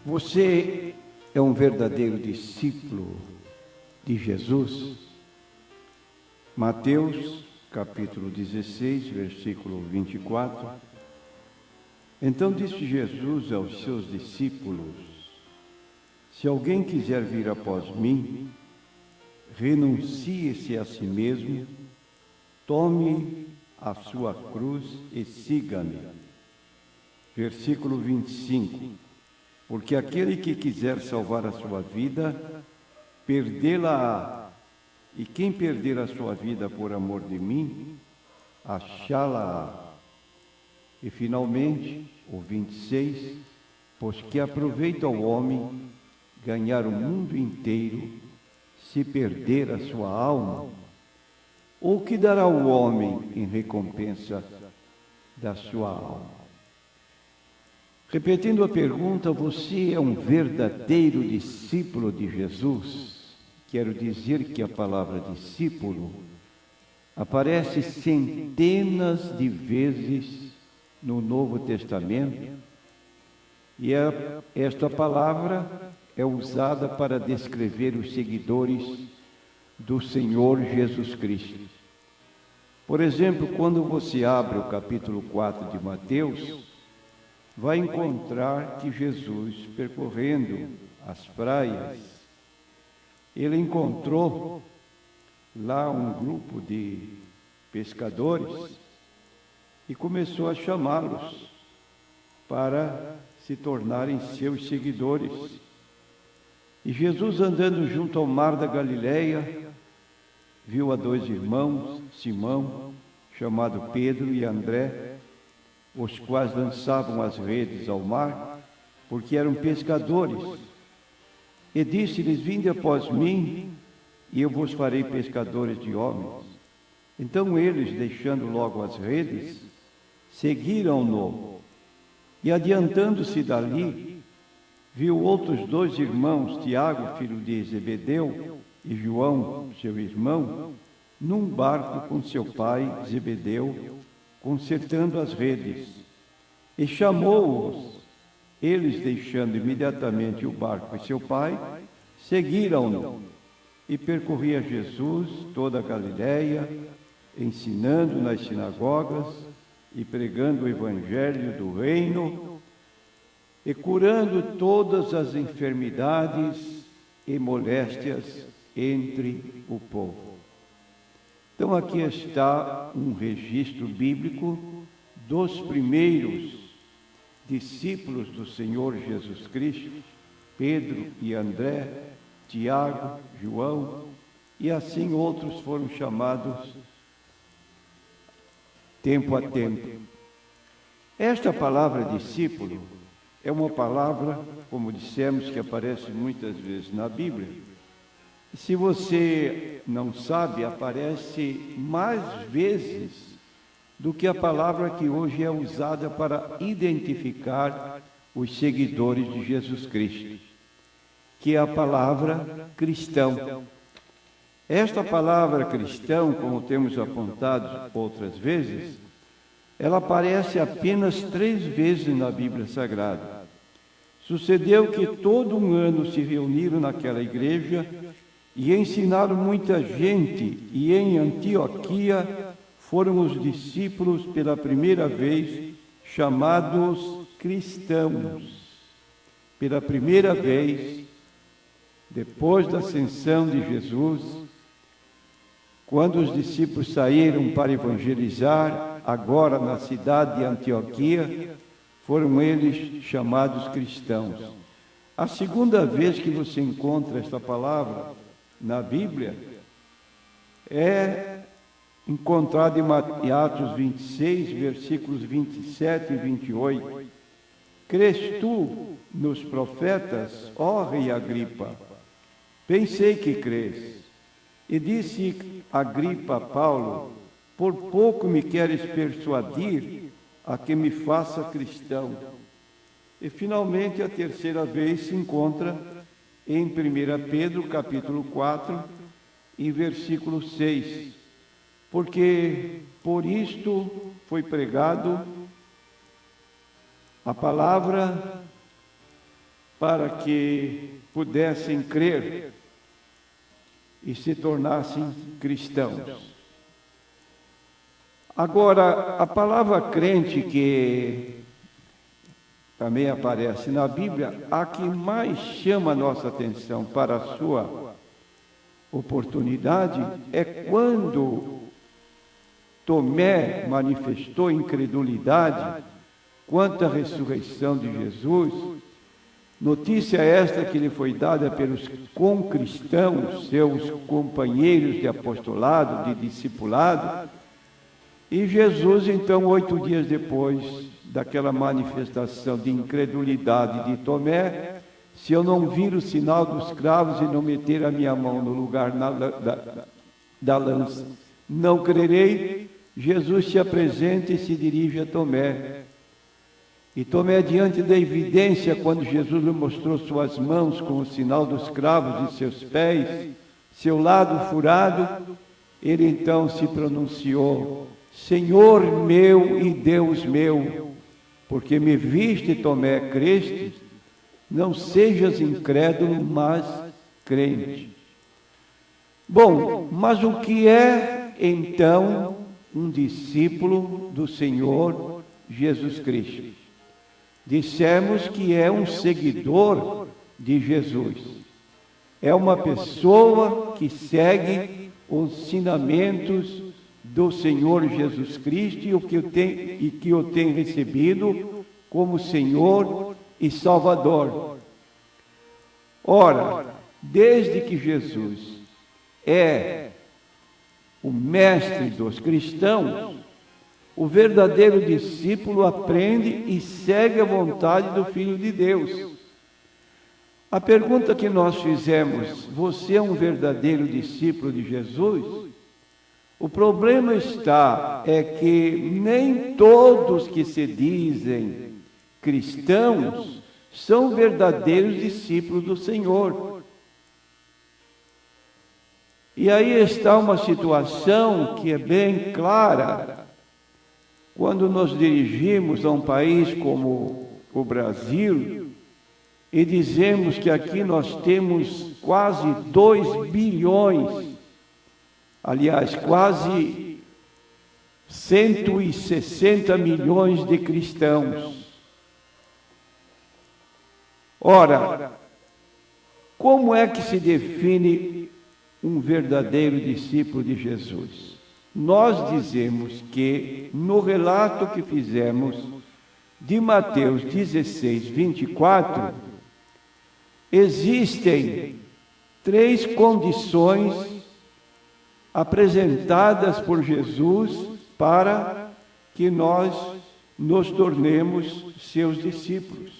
Você é um verdadeiro discípulo de Jesus? Mateus, capítulo 16, versículo 24. Então disse Jesus aos seus discípulos: se alguém quiser vir após mim, renuncie-se a si mesmo, tome a sua cruz e siga-me. Versículo 25. Porque aquele que quiser salvar a sua vida, perdê-la-á. E quem perder a sua vida por amor de mim, achá-la-á. E finalmente, o 26, pois que aproveita o homem ganhar o mundo inteiro, se perder a sua alma? Ou que dará o homem em recompensa da sua alma? Repetindo a pergunta, você é um verdadeiro discípulo de Jesus? Quero dizer que a palavra discípulo aparece centenas de vezes no Novo Testamento e esta palavra é usada para descrever os seguidores do Senhor Jesus Cristo. Por exemplo, quando você abre o capítulo 4 de Mateus, vai encontrar que Jesus, percorrendo as praias, ele encontrou lá um grupo de pescadores e começou a chamá-los para se tornarem seus seguidores. E Jesus, andando junto ao mar da Galileia, viu a dois irmãos, Simão, chamado Pedro, e André, os quais lançavam as redes ao mar, porque eram pescadores. E disse-lhes: vinde após mim, e eu vos farei pescadores de homens. Então eles, deixando logo as redes, seguiram-no. E adiantando-se dali, viu outros dois irmãos, Tiago, filho de Zebedeu, e João, seu irmão, num barco com seu pai, Zebedeu, consertando as redes. E chamou-os. Eles, deixando imediatamente o barco e seu pai, seguiram-no. E percorria Jesus toda a Galileia, ensinando nas sinagogas e pregando o evangelho do reino e curando todas as enfermidades e moléstias entre o povo. Então aqui está um registro bíblico dos primeiros discípulos do Senhor Jesus Cristo, Pedro e André, Tiago, João, e assim outros foram chamados tempo a tempo. Esta palavra discípulo é uma palavra, como dissemos, que aparece muitas vezes na Bíblia. Se você não sabe, aparece mais vezes do que a palavra que hoje é usada para identificar os seguidores de Jesus Cristo, que é a palavra cristão. Esta palavra cristão, como temos apontado outras vezes, ela aparece apenas 3 vezes na Bíblia Sagrada. Sucedeu que todo um ano se reuniram naquela igreja e ensinaram muita gente, e em Antioquia foram os discípulos pela primeira vez chamados cristãos. Pela primeira vez, depois da ascensão de Jesus, quando os discípulos saíram para evangelizar, agora na cidade de Antioquia, foram eles chamados cristãos. A segunda vez que você encontra esta palavra na Bíblia é encontrada em Atos 26, versículos 27 e 28. Crês tu nos profetas, ó rei Agripa? Pensei que crês. E disse Agripa a Paulo: por pouco me queres persuadir a que me faça cristão. E finalmente a terceira vez se encontra em 1 Pedro, capítulo 4, e versículo 6. Porque por isto foi pregado a palavra para que pudessem crer e se tornassem cristãos. Agora, a palavra crente, que também aparece na Bíblia, a que mais chama a nossa atenção para a sua oportunidade é quando Tomé manifestou incredulidade quanto à ressurreição de Jesus. Notícia esta que lhe foi dada pelos concristãos, seus companheiros de apostolado, de discipulado, e Jesus, então, 8 dias depois daquela manifestação de incredulidade de Tomé, se eu não vir o sinal dos cravos e não meter a minha mão no lugar da lança, não crerei. Jesus se apresenta e se dirige a Tomé. E Tomé, diante da evidência, quando Jesus lhe mostrou suas mãos com o sinal dos cravos e seus pés, seu lado furado, ele então se pronunciou: Senhor meu e Deus meu, porque me viste, Tomé, creste? Não sejas incrédulo, mas crente. Bom, mas o que é, então, um discípulo do Senhor Jesus Cristo? Dissemos que é um seguidor de Jesus. É uma pessoa que segue os ensinamentos do Senhor Jesus Cristo e que o tem recebido como Senhor e Salvador. Ora, desde que Jesus é o mestre dos cristãos, o verdadeiro discípulo aprende e segue a vontade do Filho de Deus. A pergunta que nós fizemos: você é um verdadeiro discípulo de Jesus? O problema é que nem todos que se dizem cristãos são verdadeiros discípulos do Senhor. E aí está uma situação que é bem clara. Quando nos dirigimos a um país como o Brasil e dizemos que aqui nós temos quase 2 bilhões, aliás, quase 160 milhões de cristãos. Ora, como é que se define um verdadeiro discípulo de Jesus? Nós dizemos que, no relato que fizemos de Mateus 16, 24, existem 3 condições apresentadas por Jesus para que nós nos tornemos seus discípulos.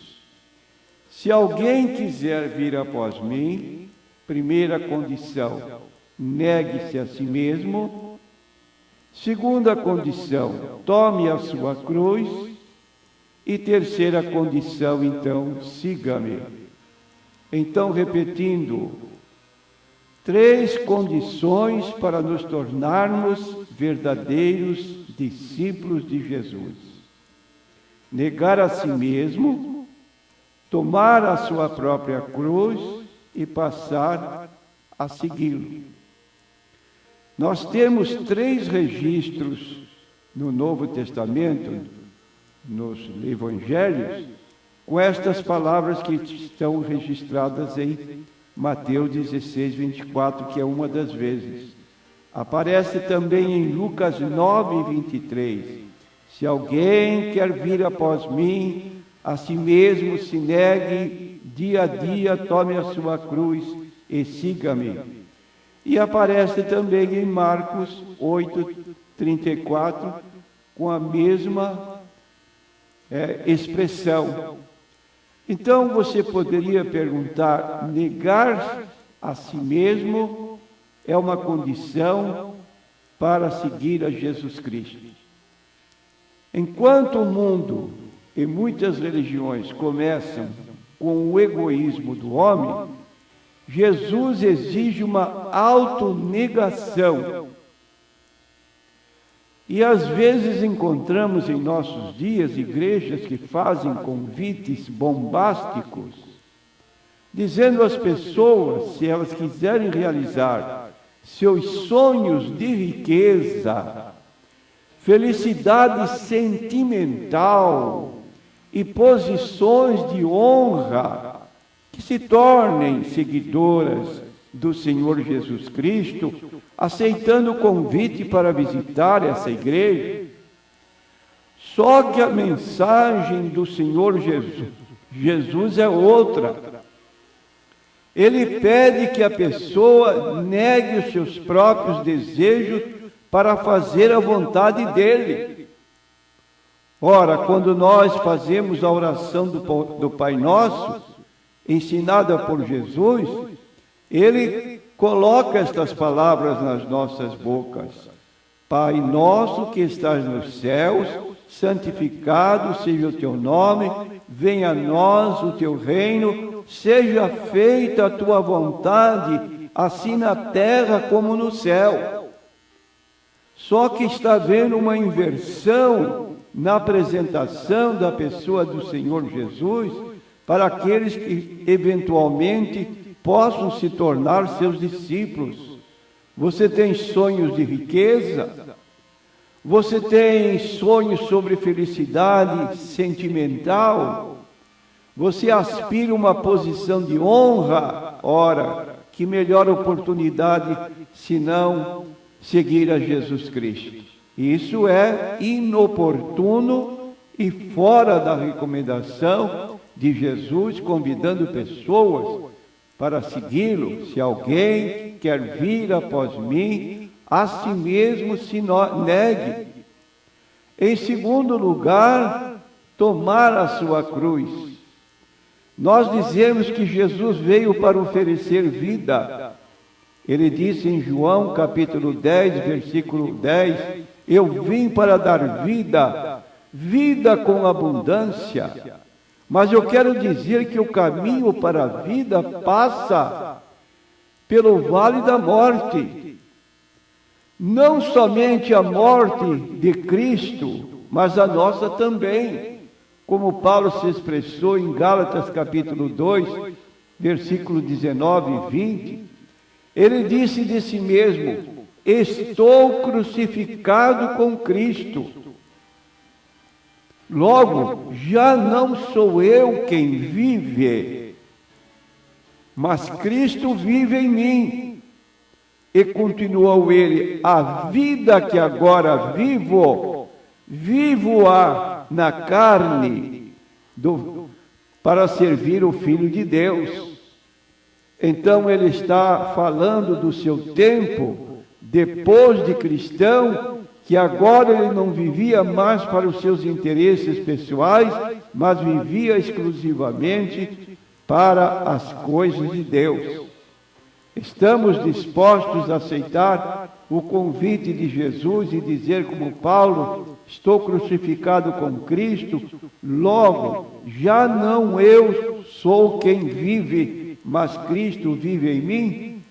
Se alguém quiser vir após mim, primeira condição, negue-se a si mesmo. Segunda condição, tome a sua cruz. E terceira condição, então, siga-me. Então, repetindo, 3 condições para nos tornarmos verdadeiros discípulos de Jesus: negar a si mesmo, tomar a sua própria cruz e passar a segui-lo. Nós temos 3 registros no Novo Testamento, nos Evangelhos, com estas palavras que estão registradas em Mateus 16, 24, que é uma das vezes. Aparece também em Lucas 9, 23. Se alguém quer vir após mim, a si mesmo se negue dia a dia, tome a sua cruz e siga-me. E aparece também em Marcos 8, 34, com a mesma expressão. Então você poderia perguntar: negar a si mesmo é uma condição para seguir a Jesus Cristo. Enquanto o mundo e muitas religiões começam com o egoísmo do homem, Jesus exige uma autonegação. E às vezes encontramos em nossos dias igrejas que fazem convites bombásticos dizendo às pessoas, se elas quiserem realizar seus sonhos de riqueza, felicidade sentimental e posições de honra, que se tornem seguidoras do Senhor Jesus Cristo, aceitando o convite para visitar essa igreja. Só que a mensagem do Senhor Jesus é outra. Ele pede que a pessoa negue os seus próprios desejos para fazer a vontade dele. Ora, quando nós fazemos a oração do Pai Nosso, ensinada por Jesus, ele coloca estas palavras nas nossas bocas. Pai nosso que estás nos céus, santificado seja o teu nome, venha a nós o teu reino, seja feita a tua vontade, assim na terra como no céu. Só que está havendo uma inversão na apresentação da pessoa do Senhor Jesus para aqueles que eventualmente possam se tornar seus discípulos. Você tem sonhos de riqueza? Você tem sonhos sobre felicidade sentimental? Você aspira a uma posição de honra? Ora, que melhor oportunidade se não seguir a Jesus Cristo. Isso é inoportuno e fora da recomendação de Jesus, convidando pessoas para segui-lo. Se alguém quer vir após mim, a si mesmo se negue. Em segundo lugar, tomar a sua cruz. Nós dizemos que Jesus veio para oferecer vida. Ele disse em João capítulo 10, versículo 10, eu vim para dar vida, vida com abundância. Mas eu quero dizer que o caminho para a vida passa pelo vale da morte. Não somente a morte de Cristo, mas a nossa também. Como Paulo se expressou em Gálatas capítulo 2, versículo 19 e 20, ele disse de si mesmo, estou crucificado com Cristo. Logo, já não sou eu quem vive, mas Cristo vive em mim. E continuou ele, a vida que agora vivo, vivo-a na carne, para servir o Filho de Deus. Então ele está falando do seu tempo, depois de cristão, que agora ele não vivia mais para os seus interesses pessoais, mas vivia exclusivamente para as coisas de Deus. Estamos dispostos a aceitar o convite de Jesus e dizer como Paulo, estou crucificado com Cristo, logo, já não eu sou quem vive, mas Cristo vive em mim?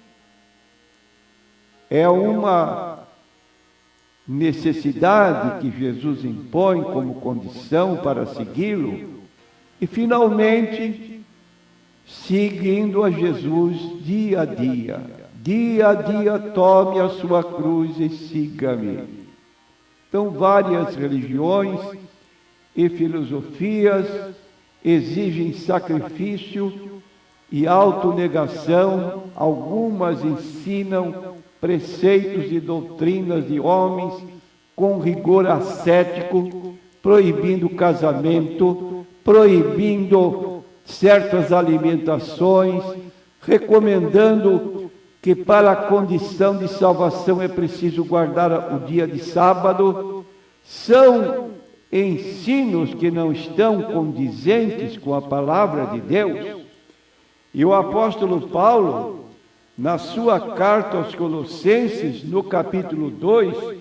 É uma necessidade que Jesus impõe como condição para segui-lo. E, finalmente, seguindo a Jesus dia a dia tome a sua cruz e siga-me. Então, várias religiões e filosofias exigem sacrifício e autonegação, algumas ensinam preceitos e doutrinas de homens com rigor ascético, proibindo casamento, proibindo certas alimentações, recomendando que para a condição de salvação é preciso guardar o dia de sábado. São ensinos que não estão condizentes com a palavra de Deus. E o apóstolo Paulo, na sua carta aos Colossenses, no capítulo 2,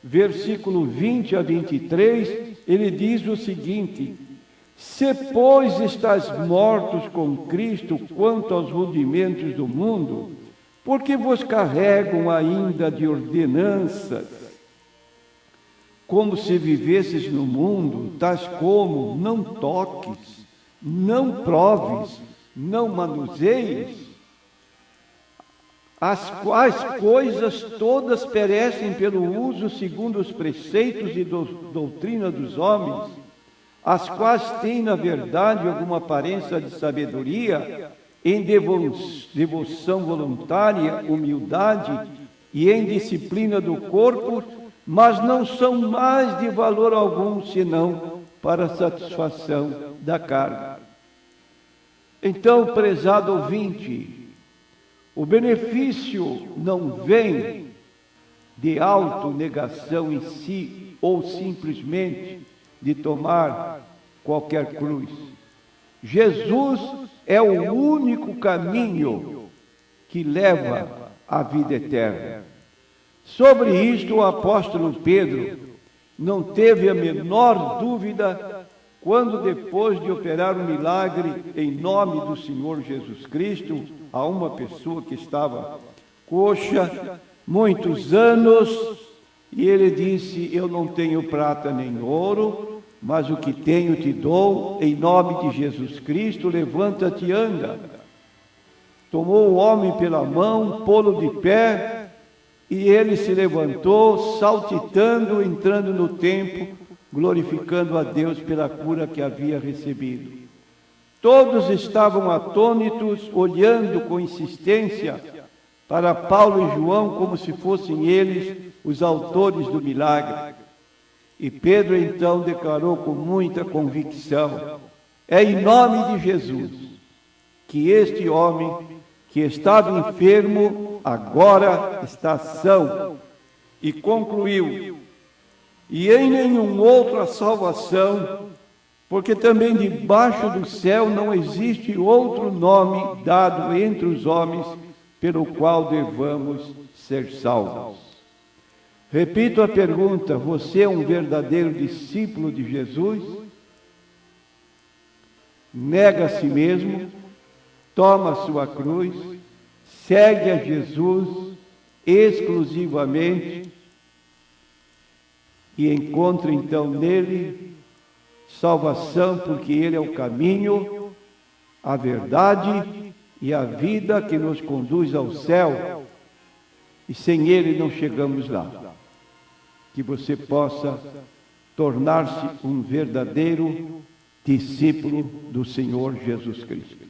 versículo 20 a 23, ele diz o seguinte: se, pois, estáis mortos com Cristo quanto aos rudimentos do mundo, porque vos carregam ainda de ordenanças, como se vivesses no mundo, tais como não toques, não proves, não manuseies, as quais coisas todas perecem pelo uso segundo os preceitos e doutrina dos homens, as quais têm, na verdade, alguma aparência de sabedoria, em devoção voluntária, humildade e em disciplina do corpo, mas não são mais de valor algum, senão para a satisfação da carne. Então, prezado ouvinte, o benefício não vem de autonegação em si, ou simplesmente de tomar qualquer cruz. Jesus é o único caminho que leva à vida eterna. Sobre isto, o apóstolo Pedro não teve a menor dúvida quando, depois de operar um milagre em nome do Senhor Jesus Cristo a uma pessoa que estava coxa muitos anos, e ele disse: eu não tenho prata nem ouro, mas o que tenho te dou, em nome de Jesus Cristo, levanta-te e anda. Tomou o homem pela mão, pô-lo de pé, e ele se levantou, saltitando, entrando no templo, glorificando a Deus pela cura que havia recebido. Todos estavam atônitos, olhando com insistência para Paulo e João, como se fossem eles os autores do milagre. E Pedro então declarou com muita convicção: é em nome de Jesus que este homem, que estava enfermo, agora está são. E concluiu: e em nenhum outro a salvação, porque também debaixo do céu não existe outro nome dado entre os homens pelo qual devamos ser salvos. Repito a pergunta: você é um verdadeiro discípulo de Jesus? Nega a si mesmo, toma a sua cruz, segue a Jesus exclusivamente e encontra então nele salvação, porque ele é o caminho, a verdade e a vida que nos conduz ao céu, e sem ele não chegamos lá. Que você possa tornar-se um verdadeiro discípulo do Senhor Jesus Cristo.